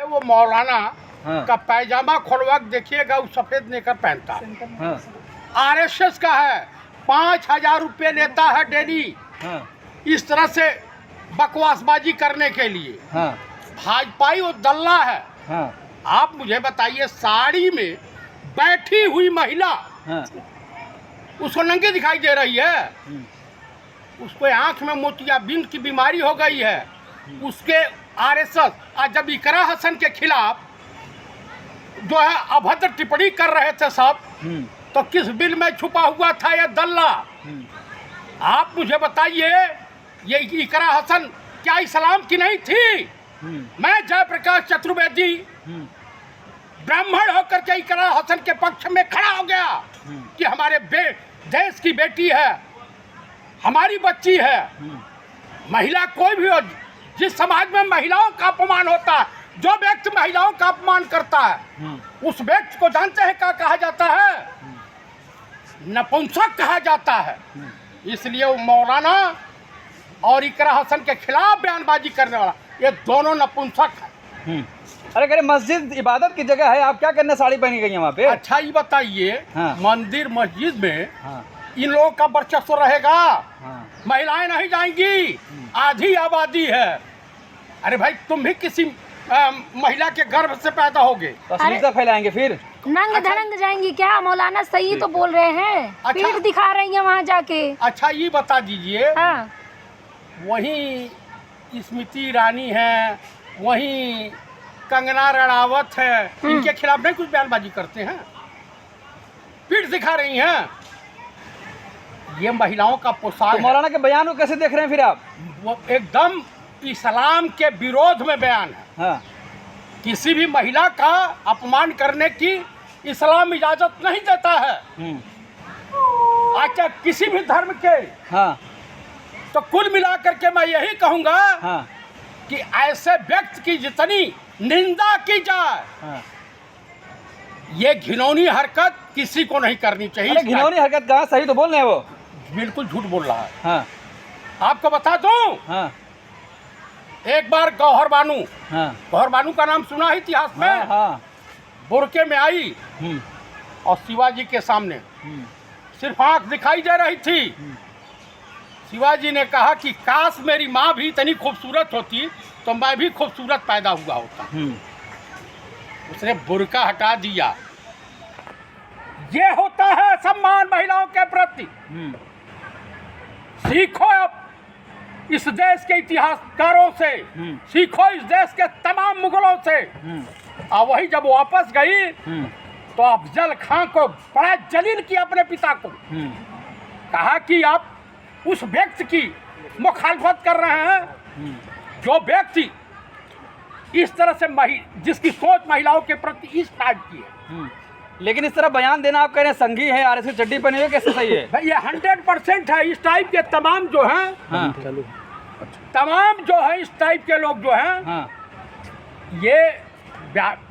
वो मौलाना हाँ। का पैजामा खोलवा के देखिएगा, वो सफेद नेकर पहनता है। हाँ। आरएसएस का है, 5,000 रुपये लेता है डेली, हाँ। इस तरह से बकवासबाजी करने के लिए। हाँ। भाजपाई वो दल्ला है। हाँ। आप मुझे बताइए, साड़ी में बैठी हुई महिला हाँ। उसको नंगी दिखाई दे रही है, उसको आंख में मोतियाबिंद की बीमारी हो गई है। उसके आरएसएस आज जब इकरा हसन के खिलाफ जो है अभद्र टिप्पणी कर रहे थे सब, तो किस बिल में छुपा हुआ था ये दल्ला? आप मुझे बताइए, ये इकरा हसन क्या इस्लाम की नहीं थी? मैं जयप्रकाश चतुर्वेदी ब्राह्मण होकर के इकरा हसन के पक्ष में खड़ा हो गया कि हमारे देश की बेटी है, हमारी बच्ची है। महिला कोई भी हो, जिस समाज में महिलाओं का अपमान होता है, जो व्यक्ति महिलाओं का अपमान करता है, उस व्यक्ति को जानते हैं क्या कहा जाता है? नपुंसक कहा जाता है। इसलिए वो मौलाना और इकरा हसन के खिलाफ बयानबाजी करने वाला, ये दोनों नपुंसक है। अरे कह मस्जिद इबादत की जगह है, आप क्या करने साड़ी पहनी गई है वहाँ पे? अच्छा ये बताइए, हाँ। मंदिर मस्जिद में हाँ। इन लोगों का वर्चस्व रहेगा? हाँ। महिलाएं नहीं जाएंगी, आधी आबादी है। अरे भाई, तुम भी किसी महिला के गर्भ से पैदा होगे, तो अश्लीलता फैलाएंगे फिर? नंग धड़ंग जाएंगी क्या? मौलाना सही तो बोल रहे हैं। अच्छा। पीठ दिखा रही हैं वहाँ जाके। अच्छा ये बता दीजिए, हाँ। वहीं स्मृति ईरानी है, वहीं कंगना रणावत है, इनके खिलाफ नहीं कुछ बयानबाजी करते हैं? पीठ दिखा रही हैं। ये महिलाओं का पोशाक तो है। मौलाना के बयान को कैसे देख रहे हैं फिर आप? वो एकदम इस्लाम के विरोध में बयान है। हाँ। किसी भी महिला का अपमान करने की इस्लाम इजाजत नहीं देता है। अच्छा, किसी भी धर्म के। हाँ। तो कुल मिलाकर के मैं यही कहूँगा, हाँ। कि ऐसे व्यक्ति की जितनी निंदा की जाए, हाँ। ये घिनौनी हरकत किसी को नहीं करनी चाहिए। अरे घिनौनी हरकत कहाँ, सही तो बोल रहे हैं वो। बिल्कुल झूठ बोल रहा है। हाँ। आपको बता दूं, हाँ। एक बार गौहर बानू, हाँ। गौहर बानू का नाम सुना है इतिहास में? हाँ। हाँ। बुरके में आई और शिवाजी के सामने सिर्फ आंख दिखाई दे रही थी। शिवाजी ने कहा कि काश मेरी माँ भी इतनी खूबसूरत होती तो मैं भी खूबसूरत पैदा हुआ होता। उसने बुर्का हटा दिया। ये होता है सम्मान महिलाओं के प्रति। सीखो अब इस देश के इतिहासकारों से, सीखो इस देश के तमाम मुगलों से। और वही जब वापस गई तो अफजल खां को बड़ा जलील किया, अपने पिता को। कहा कि आप उस व्यक्ति की मुखालफत कर रहे हैं जो व्यक्ति इस तरह से जिसकी सोच महिलाओं के प्रति इस टाइप की है। लेकिन इस तरह बयान देना आप कह रहे हैं संघी है, आरएसएस चड्डी पहने हुए, कैसे सही है? भाई ये 100% है। इस टाइप के तमाम जो हैं, हाँ। तमाम जो है इस टाइप के लोग जो हैं, हाँ। ये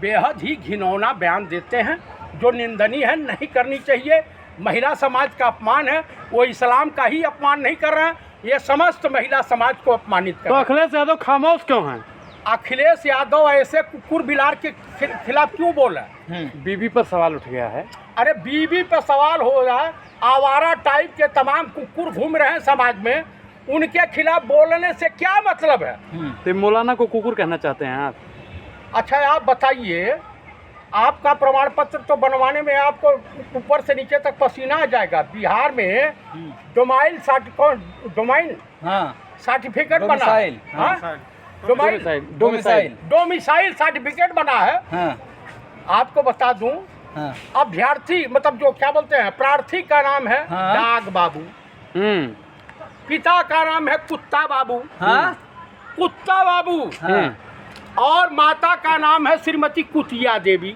बेहद ही घिनौना बयान देते हैं, जो निंदनीय है, नहीं करनी चाहिए। महिला समाज का अपमान है। वो इस्लाम का ही अपमान नहीं कर रहे हैं, ये समस्त महिला समाज को अपमानित कर रहे हैं। तो अखिलेश यादव खामोश क्यों हैं? अखिलेश यादव ऐसे कुकुर बिलार के खिलाफ क्यों बोल रहे हैं? बीबी पर सवाल उठ गया है। अरे बीबी पे सवाल हो रहा है, आवारा टाइप के तमाम कुकुर घूम रहे हैं समाज में, उनके खिलाफ बोलने से क्या मतलब है? तो मौलाना को कुकुर कहना चाहते हैं आप? अच्छा आप बताइए, आपका प्रमाण पत्र तो बनवाने में आपको ऊपर से नीचे तक पसीना आ जाएगा। बिहार में डोमाइल सर्टिफिकेट बना है। डोमिसाइल सर्टिफिकेट बना है। हाँ। आपको बता दूं, हाँ। अभ्यर्थी मतलब जो क्या बोलते हैं, प्रार्थी का नाम है हाँ। डाग बाबू, पिता का नाम है कुत्ता बाबू। हाँ। कुत्ता बाबू। हाँ। और माता का नाम है श्रीमती कुतिया देवी।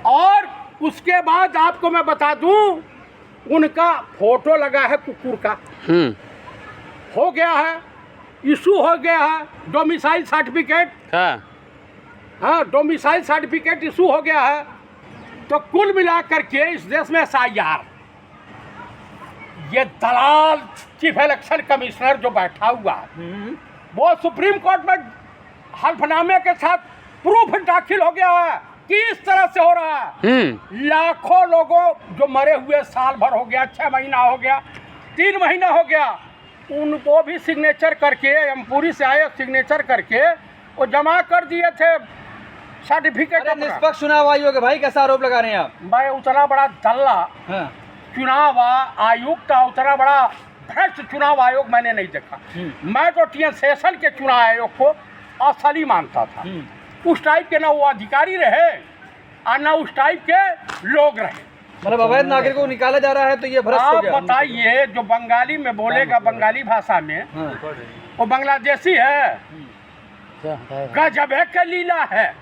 और उसके बाद आपको मैं बता दूं, उनका फोटो लगा है कुकुर का। हो गया है, इशू हो गया है डोमिसाइल सर्टिफिकेट। हाँ, डोमिसाइल सर्टिफिकेट इशू हो गया है। तो कुल मिलाकर के इस देश में SIR, ये दलाल चीफ इलेक्शन कमिश्नर जो बैठा हुआ है, वो सुप्रीम कोर्ट में हल्फनामे के साथ प्रूफ दाखिल हो गया है कि इस तरह से हो रहा है। लाखों लोगों जो मरे हुए, साल भर हो गया, 6 महीना हो गया, 3 महीना हो गया, उनको भी सिग्नेचर करके, एमपुरी से आए सिग्नेचर करके वो जमा कर दिए थे सर्टिफिकेट। अरे निष्पक्ष चुनाव आयोग है भाई, कैसा आरोप लगा रहे हैं आप? मैं उतना बड़ा दल्ला हाँ। चुनाव आयुक्त, उतना बड़ा भ्रष्ट चुनाव आयोग मैंने नहीं देखा। मैं तो टी एन शेषन के चुनाव आयोग को असली मानता था। उस टाइप के ना वो अधिकारी रहे और ना उस टाइप के लोग रहे। मतलब अवैध नागरिकों को निकाला जा रहा है, तो ये भ्रष्ट हो आप गया। बताइए, जो बंगाली में बोलेगा, बंगाली भाषा में, हाँ। वो बांग्लादेशी है। गजब है का लीला है।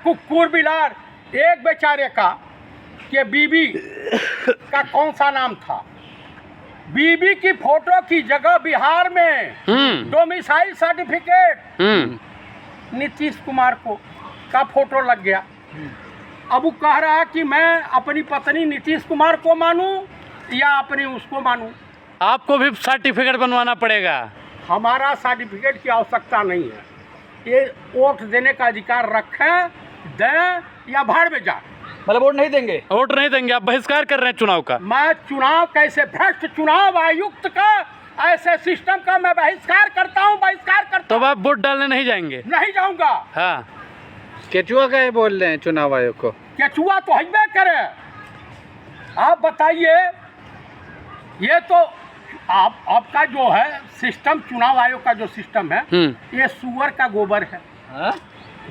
कुकुर बिलार, एक बेचारे का कि बीबी का कौन सा नाम था, बीबी की फोटो की जगह बिहार में डोमिसाइल सर्टिफिकेट नीतीश कुमार को का फोटो लग गया। अब वो कह रहा है कि मैं अपनी पत्नी नीतीश कुमार को मानूं या अपनी उसको मानूं। आपको भी सर्टिफिकेट बनवाना पड़ेगा। हमारा सर्टिफिकेट की आवश्यकता नहीं है। ये वोट देने का अधिकार रखें, दें या भाड़ में जाए। मतलब वोट नहीं देंगे? वोट नहीं देंगे, आप बहिष्कार कर रहे हैं चुनाव का। मैं चुनाव कैसे, भ्रष्ट चुनाव आयुक्त का, ऐसे सिस्टम का मैं बहिष्कार करता हूँ, बहिष्कार करता तो आप वोट डालने नहीं जाएंगे? नहीं जाऊंगा। हाँ। केचुआ का बोल रहे हैं चुनाव आयोग को? केचुआ तो हईबे करे। आप बताइए, ये तो आपका जो है सिस्टम, चुनाव आयोग का जो सिस्टम है, ये सुअर का गोबर है। हाँ?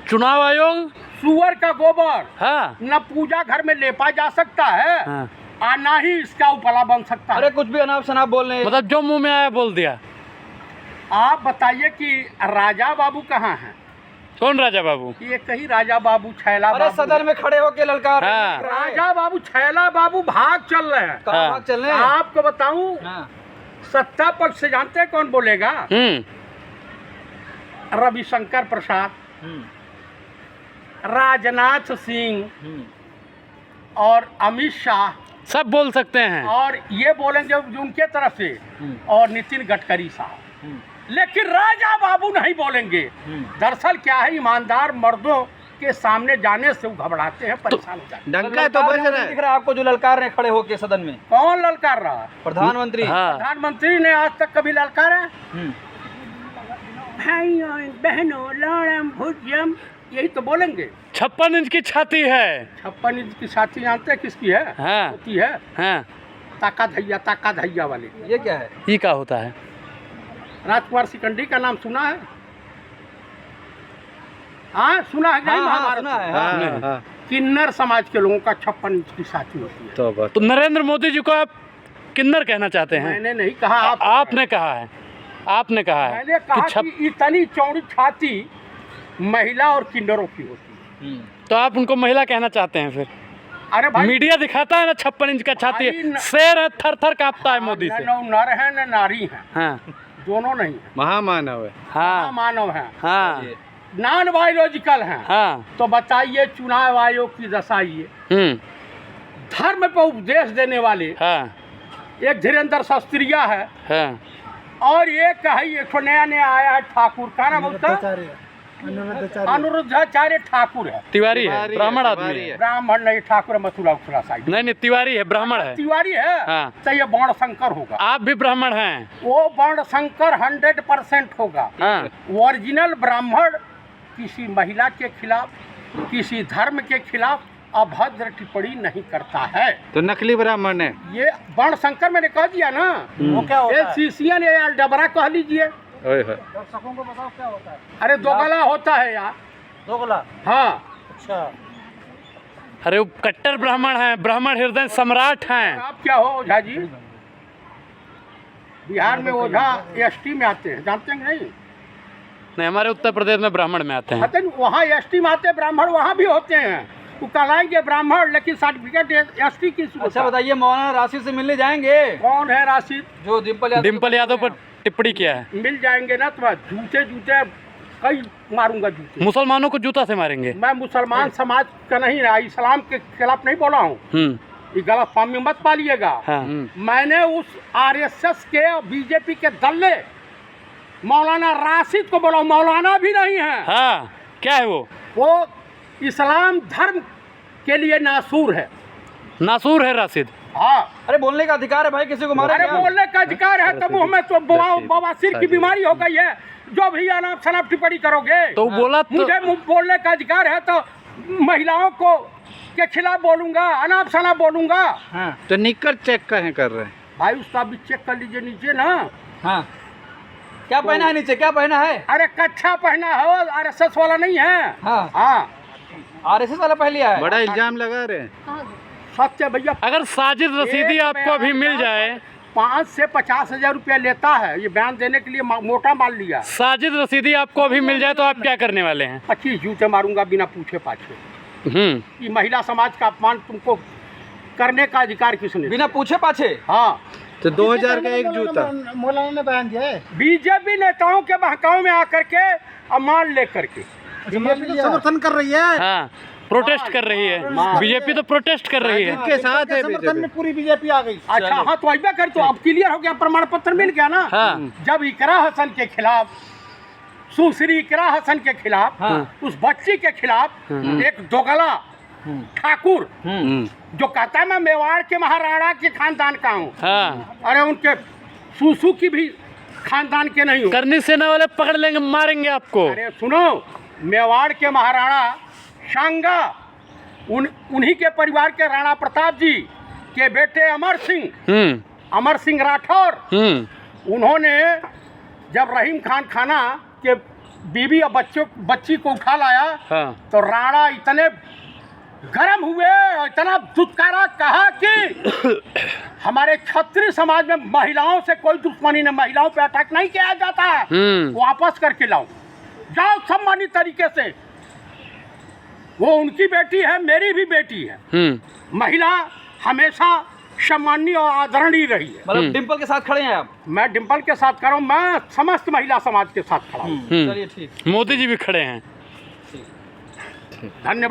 चुनाव आयोग सुअर का गोबर। हाँ। न पूजा घर में लेपा जा सकता है, हाँ। और ना ही इसका उपला बन सकता है। अरे कुछ भी अनाप शनाप बोल रहे हैं। मतलब जो मुंह में आया बोल दिया। आप बताइए कि राजा बाबू कहाँ हैं? कौन राजा बाबू? ये कहीं राजा बाबू, छैला अरे बाबू। सदन में खड़े होके ललकार रहे हैं। हाँ। राजा बाबू, छैला बाबू भाग चल रहे हैं। कहाँ हाँ। भाग चल रहे हैं? आपको बताऊं, हाँ। सत्ता पक्ष से जानते हैं कौन बोलेगा? रविशंकर प्रसाद, राजनाथ सिंह और अमित शाह, सब बोल सकते हैं। और ये बोलेंगे उनके तरफ से, और नितिन गडकरी साहब। लेकिन राजा बाबू नहीं बोलेंगे। दरअसल क्या है, ईमानदार मर्दों के सामने जाने से वो घबराते हैं, परेशान हो जाते हैं। डंका तो बज रहा दिख है। रहा है आपको जो ललकार रहे खड़े होके सदन में? कौन ललकार रहा? प्रधानमंत्री। हाँ। प्रधानमंत्री ने आज तक कभी ललकारा? भाइयों बहनों लड़म भुजम, यही तो बोलेंगे। 56 इंच की छाती है। 56 इंच की छाती जानते हैं किसकी है? हाँ। होती है हाँ। ताका धैया वाली। ये क्या है? ये क्या होता है? राजकुमार सिकंडी का नाम सुना है? हाँ, सुना है। हाँ, महाभारत सुना है। में। हाँ। हाँ। किन्नर समाज के लोगों का 56 इंच की छाती होती है। तो बस तो नरेंद्र मोदी जी को आप किन्नर कहना चाहते हैं? मैंने नहीं कहा, आपने कहा है। आपने कहा है मैंने कहा कि कि इतनी चौड़ी छाती महिला और किन्नरों की होती है। तो आप उनको महिला कहना चाहते हैं फिर? अरे भाई, मीडिया दिखाता है ना 56 इंच का छाती है, भाई शेर है, थर थर कांपता है मोदी से। न नर है न नारी है, हाँ। दोनों नहीं है। महामानव है। हाँ। मानव है, हाँ। नॉन बायोलॉजिकल है। हाँ। तो बताइए, चुनाव आयोग की दशा ये। धर्म पर उपदेश देने वाले हाँ। एक धीरेन्द्र शास्त्रिया है, हाँ। और एक है, एक नया आया है ठाकुर, का नाम उसका? अनुरुद्धाचार्य ठाकुर है। तिवारी है, ब्राह्मण आदमी है। ब्राह्मण नहीं, ठाकुर है मथुरा उत्तरा साइड। नहीं, तिवारी है, ब्राह्मण है। तिवारी है। हाँ। तो ये वर्ण शंकर होगा। आप भी ब्राह्मण हैं? वो वर्ण शंकर 100% होगा। हाँ। ओरिजिनल ब्राह्मण किसी महिला के खिलाफ, किसी धर्म के खिलाफ अभद्र टिप्पणी नहीं करता है। तो नकली ब्राह्मण है। ये वर्ण शंकर मैंने कह दिया ना। वो क्या होता है? सीसियन या डबरा कह लीजिए। ओए होए। दर्शकों को बताओ क्या होता है? अरे दोगला होता है यार। दोगला? हाँ। अच्छा। अरे वो कट्टर ब्राह्मण हैं, ब्राह्मण हृदय सम्राट हैं। आप क्या हो ओझा जी? बिहार में ओझा एसटी में आते हैं, जानते हैं नहीं? नहीं, हमारे उत्तर प्रदेश में ब्राह्मण में आते हैं। वहाँ एसटी में आते ब्राह्मण, वहाँ भी होते हैं। वो कहलाएंगे ब्राह्मण, लेकिन सर्टिफिकेट एसटी की। अच्छा बताइए, मौलाना राशिद से मिलने जाएंगे? कौन है राशिद? जो डिम्पल यादव पर टिप्पणी किया है। मिल जाएंगे ना, तो जूते कई मारूंगा जूते। मुसलमानों को जूता से मारेंगे? मैं मुसलमान समाज का नहीं रहा, इस्लाम के खिलाफ नहीं बोला हूँ। ये गलत फहमी मत पालिएगा। हाँ। मैंने उस आरएसएस के और बीजेपी के दल्ले मौलाना राशिद को बोलो, मौलाना भी नहीं है, हाँ क्या है वो इस्लाम धर्म के लिए नासूर है। नासूर है राशिद। हाँ, अरे बोलने का अधिकार है भाई, किसी को मारे अरे क्या? बोलने का अधिकार है, तब हमें तो बवासीर की बीमारी हो गई है, जो भी अनाप शनाप टिप्पणी करोगे। तो बोला तो मुझे बोलने का अधिकार है तो महिलाओं को के खिलाफ बोलूंगा, अनाप शनाप बोलूंगा। हाँ तो निकर चेक कहें कर रहे हैं? भाई उसका भी चेक कर लीजिए नीचे ना। हाँ, क्या पहना है नीचे, क्या पहना है? अरे कच्छा पहना हो, आरएसएस वाला नहीं है। हाँ हाँ, आरएसएस वाला पहन लिया है। बड़ा इल्जाम लगा रहे हैं। सत्य भैया। अगर साजिद रसीदी एक आपको अभी मिल जाए, 5 से 50 हजार रुपया लेता है ये बयान देने के लिए, मोटा माल लिया। साजिद रसीदी आपको अभी मिल जाए तो आप क्या करने वाले हैं? 25 जूते मारूंगा बिना पूछे पाछे। ये महिला समाज का अपमान तुमको करने का अधिकार किसने? बिना पूछे पाछे। हाँ, तो 2000 का एक जूता मौलाना ने बयान दिया है। बीजेपी नेताओं के बहकाव में आकर के अमान लेकर के बीजेपी तो समर्थन कर रही है। हाँ, प्रोटेस्ट कर रही है बीजेपी, तो प्रोटेस्ट कर रही है। के साथ है समर्थन बीजेपी। में पूरी बीजेपी आ गई। अच्छा, हाँ तो ऐसा कर, तो अब क्लियर हो गया, प्रमाण पत्र मिल गया ना। हाँ। जब इकरा हसन के खिलाफ, सुश्री इकरा हसन के खिलाफ, उस बच्ची के खिलाफ एक दोगला ठाकुर जो कहता है मैं मेवाड़ के महाराणा के खानदान का हूँ, हाँ, अरे उनके सुसु की भी खानदान के नहीं हूँ। करनी सेना वाले पकड़ लेंगे, मारेंगे आपको। अरे सुनो, मेवाड़ के महाराणा शांगा, उन्हीं के परिवार के राणा प्रताप जी के बेटे अमर सिंह राठौर, उन्होंने जब रहीम खान खाना के बीवी और बच्ची को उठा लाया, हाँ। तो राणा इतने गरम हुए और इतना दुत्कारा कहा कि हमारे क्षत्रिय समाज में महिलाओं से कोई दुश्मनी नहीं, महिलाओं पे अटैक नहीं किया जाता है, वापस करके लाओ, जाओ सम्मानित तरीके से। वो उनकी बेटी है, मेरी भी बेटी है। महिला हमेशा सम्मानीय और आदरणीय रही है। मतलब डिम्पल के साथ खड़े हैं आप? मैं डिम्पल के साथ खड़ा हूँ, मैं समस्त महिला समाज के साथ खड़ा हूँ। चलिए ठीक। मोदी जी भी खड़े हैं। धन्यवाद।